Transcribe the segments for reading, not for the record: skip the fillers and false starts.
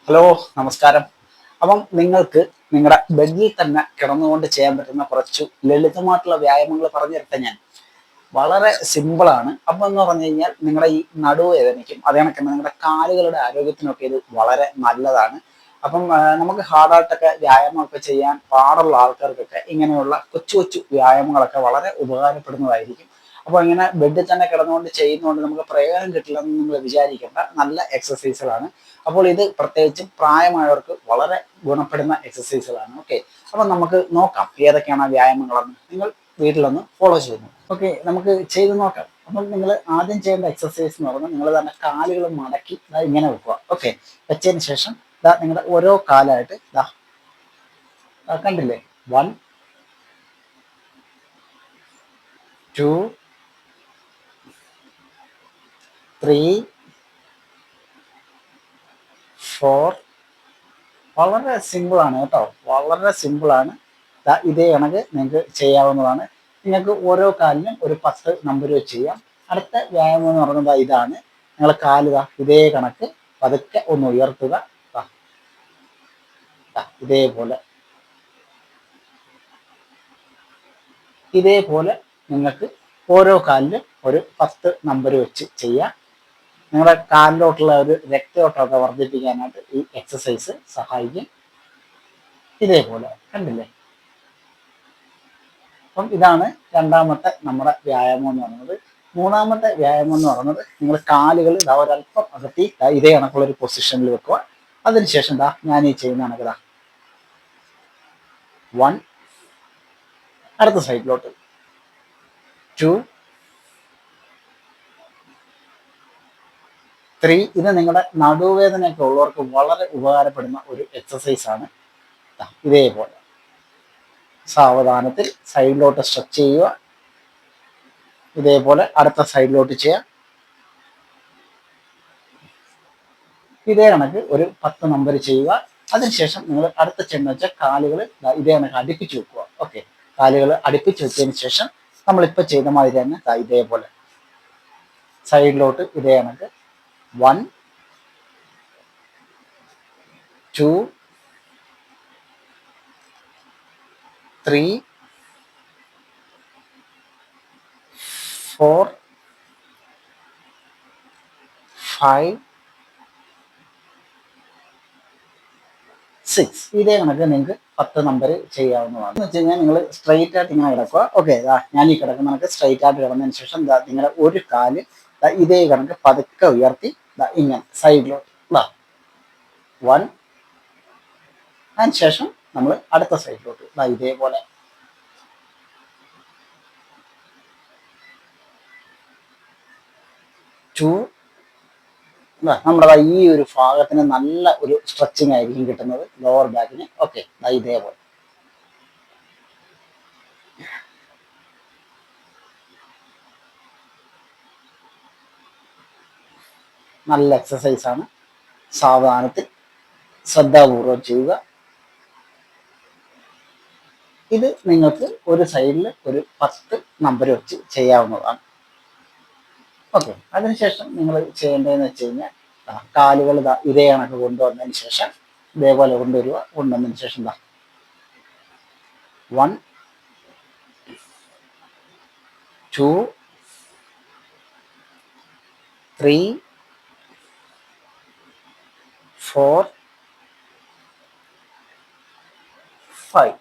Hello, നമസ്കാരം. അപ്പം നിങ്ങൾക്ക് നിങ്ങളുടെ ബെഡിൽ തന്നെ കിടന്നുകൊണ്ട് ചെയ്യാൻ പറ്റുന്ന കുറച്ച് ലളിതമായിട്ടുള്ള വ്യായാമങ്ങൾ പറഞ്ഞു തരട്ടെ ഞാൻ. വളരെ സിമ്പിളാണ്. അപ്പം എന്ന് പറഞ്ഞു കഴിഞ്ഞാൽ നിങ്ങളുടെ ഈ നടുവേദനയ്ക്കും അതേ കണക്ക് തന്നെ നിങ്ങളുടെ കാലുകളുടെ ആരോഗ്യത്തിനൊക്കെ ഇത് വളരെ നല്ലതാണ്. അപ്പം നമുക്ക് ഹാർഡായിട്ടൊക്കെ വ്യായാമമൊക്കെ ചെയ്യാൻ പാടുള്ള ആൾക്കാർക്കൊക്കെ ഇങ്ങനെയുള്ള കൊച്ചു കൊച്ചു വ്യായാമങ്ങളൊക്കെ വളരെ ഉപകാരപ്പെടുന്നതായിരിക്കും. അപ്പോൾ ഇങ്ങനെ ബെഡിൽ തന്നെ കിടന്നുകൊണ്ട് ചെയ്യുന്നതുകൊണ്ട് നമുക്ക് പ്രയോജനം കിട്ടില്ലെന്ന് നിങ്ങൾ വിചാരിക്കേണ്ട, നല്ല എക്സസൈസുകളാണ്. അപ്പോൾ ഇത് പ്രത്യേകിച്ചും പ്രായമായവർക്ക് വളരെ ഗുണപ്പെടുന്ന എക്സസൈസുകളാണ്. ഓക്കെ, അപ്പം നമുക്ക് നോക്കാം ഏതൊക്കെയാണ് ആ വ്യായാമങ്ങളെന്ന്. നിങ്ങൾ വീട്ടിലൊന്ന് ഫോളോ ചെയ്യുന്നു. ഓക്കെ, നമുക്ക് ചെയ്ത് നോക്കാം. അപ്പം നിങ്ങൾ ആദ്യം ചെയ്യേണ്ട എക്സസൈസ് എന്ന് പറഞ്ഞാൽ നിങ്ങൾ തന്നെ കാലുകൾ മടക്കി ഇങ്ങനെ വെക്കുക. ഓക്കെ, വെച്ചതിന് ശേഷം നിങ്ങളുടെ ഓരോ കാലായിട്ട് കണ്ടില്ലേ, 1 2 3 4. വളരെ സിമ്പിളാണ് കേട്ടോ, വളരെ സിമ്പിളാണ്. ഇതേ കണക്ക് നിങ്ങൾക്ക് ചെയ്യാവുന്നതാണ്. നിങ്ങൾക്ക് ഓരോ കാലിനും ഒരു 10 നമ്പർ വെച്ച് ചെയ്യാം. അടുത്ത വ്യായാമം എന്ന് പറയുന്നത് ഇതാണ്. നിങ്ങൾ കാല് ഇതേ കണക്ക് പതുക്കെ ഒന്ന് ഉയർത്തുക. ഇതേപോലെ ഇതേപോലെ നിങ്ങൾക്ക് ഓരോ കാലിലും ഒരു 10 നമ്പർ വെച്ച് ചെയ്യാം. നിങ്ങളുടെ കാലിലോട്ടുള്ള ഒരു രക്തയോട്ടമൊക്കെ വർദ്ധിപ്പിക്കാനായിട്ട് ഈ എക്സസൈസ് സഹായിക്കും. ഇതേപോലെ കണ്ടില്ലേ. അപ്പം ഇതാണ് രണ്ടാമത്തെ നമ്മുടെ വ്യായാമം എന്ന് പറയുന്നത്. മൂന്നാമത്തെ വ്യായാമം എന്ന് പറയുന്നത് നിങ്ങൾ കാലുകൾ ഒരല്പം അകത്തി ഇതേ കണക്കുള്ള ഒരു പൊസിഷനിൽ വെക്കുക. അതിനുശേഷം ഞാൻ ഈ ചെയ്യുന്ന കണക്ക് 1, അടുത്ത സൈഡിലോട്ട് 2 3. ഇത് നിങ്ങളുടെ നടുവേദനയൊക്കെ ഉള്ളവർക്ക് വളരെ ഉപകാരപ്പെടുന്ന ഒരു എക്സസൈസ് ആണ്. ഇതേപോലെ സാവധാനത്തിൽ സൈഡിലോട്ട് സ്ട്രെച്ച് ചെയ്യുക. ഇതേപോലെ അടുത്ത സൈഡിലോട്ട് ചെയ്യാം. ഇതേ കണക്ക് ഒരു 10 നമ്പർ ചെയ്യുക. അതിനുശേഷം നിങ്ങൾ അടുത്ത ചെന്ന് വെച്ച കാലുകൾ ഇതേ കണക്ക് അടുപ്പിച്ച് വെക്കുക. ഓക്കെ, കാലുകൾ അടുപ്പിച്ച് വെച്ചതിന് ശേഷം നമ്മളിപ്പോൾ ചെയ്ത മാതിരി തന്നെ ഇതേപോലെ സൈഡിലോട്ട് ഇതേ കണക്ക് 1 2 3 4 5 6. ഇതേ കണക്ക് നിങ്ങൾക്ക് 10 നമ്പർ ചെയ്യാവുന്നതാണ്. എന്ന് വെച്ച് കഴിഞ്ഞാൽ നിങ്ങൾ സ്ട്രെയിറ്റ് ആയിട്ട് ഇങ്ങനെ കിടക്കുക. ഓക്കെ, ഞാൻ ഈ കിടക്കുന്ന കണക്ക് സ്ട്രെയിറ്റ് ആയിട്ട് കിടന്നതിന് ശേഷം നിങ്ങളുടെ ഒരു കാല് ഇതേ കണക്ക് പതുക്കെ ഉയർത്തി ഇങ്ങനെ സൈഡിലോട്ട് 1. അതിന് ശേഷം നമ്മൾ അടുത്ത സൈഡിലോട്ട് ഇതേപോലെ 2. നമ്മുടെ ഈ ഒരു ഭാഗത്തിന് നല്ല ഒരു സ്ട്രെച്ചിങ് ആയിരിക്കും കിട്ടുന്നത്, ലോവർ ബാക്കിന്. ഓക്കെ, ഇതേപോലെ നല്ല എക്സസൈസ് ആണ്. സാവധാനത്തിൽ ശ്രദ്ധാപൂർവം ചെയ്യുക. ഇത് നിങ്ങൾക്ക് ഒരു സൈഡിൽ ഒരു 10 നമ്പർ വെച്ച് ചെയ്യാവുന്നതാണ്. ഓക്കെ, അതിനുശേഷം നിങ്ങൾ ചെയ്യേണ്ടതെന്ന് വെച്ച് കഴിഞ്ഞാൽ കാലുകൾ ഇതേ കണക്ക് കൊണ്ടുവന്നതിന് ശേഷം ഇതേപോലെ കൊണ്ടുവന്നതിന് ശേഷം 1 2 3 4 5.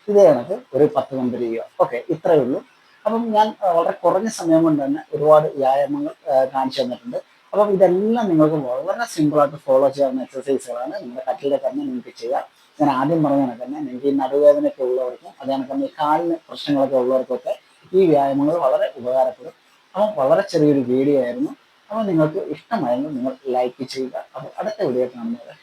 ഇതേ കണക്ക് ഒരു 10 നമ്പർ ചെയ്യുക. ഓക്കെ, ഇത്രയേ ഉള്ളൂ. അപ്പം ഞാൻ വളരെ കുറഞ്ഞ സമയം കൊണ്ട് തന്നെ ഒരുപാട് വ്യായാമങ്ങൾ കാണിച്ചു തന്നിട്ടുണ്ട്. അപ്പം ഇതെല്ലാം നിങ്ങൾക്ക് വളരെ സിമ്പിളായിട്ട് ഫോളോ ചെയ്യാവുന്ന എക്സസൈസുകളാണ്. നിങ്ങളുടെ കട്ടിലെ തന്നെ നിങ്ങൾക്ക് ചെയ്യാം. ഞാൻ ആദ്യം പറഞ്ഞ കണക്ക് തന്നെ നിങ്ങൾക്ക് ഈ നടുവേദനയൊക്കെ ഉള്ളവർക്കും അതേ കണക്ക് തന്നെ ഈ കാലിന് പ്രശ്നങ്ങളൊക്കെ ഉള്ളവർക്കൊക്കെ ഈ വ്യായാമങ്ങൾ വളരെ ഉപകാരപ്പെടും. അപ്പം വളരെ ചെറിയൊരു വീഡിയോ ആയിരുന്നു. അപ്പോൾ നിങ്ങൾക്ക് ഇഷ്ടമായെങ്കിൽ നിങ്ങൾ ലൈക്ക് ചെയ്യുക. അപ്പോൾ അടുത്ത വീഡിയോ കാണുന്നത്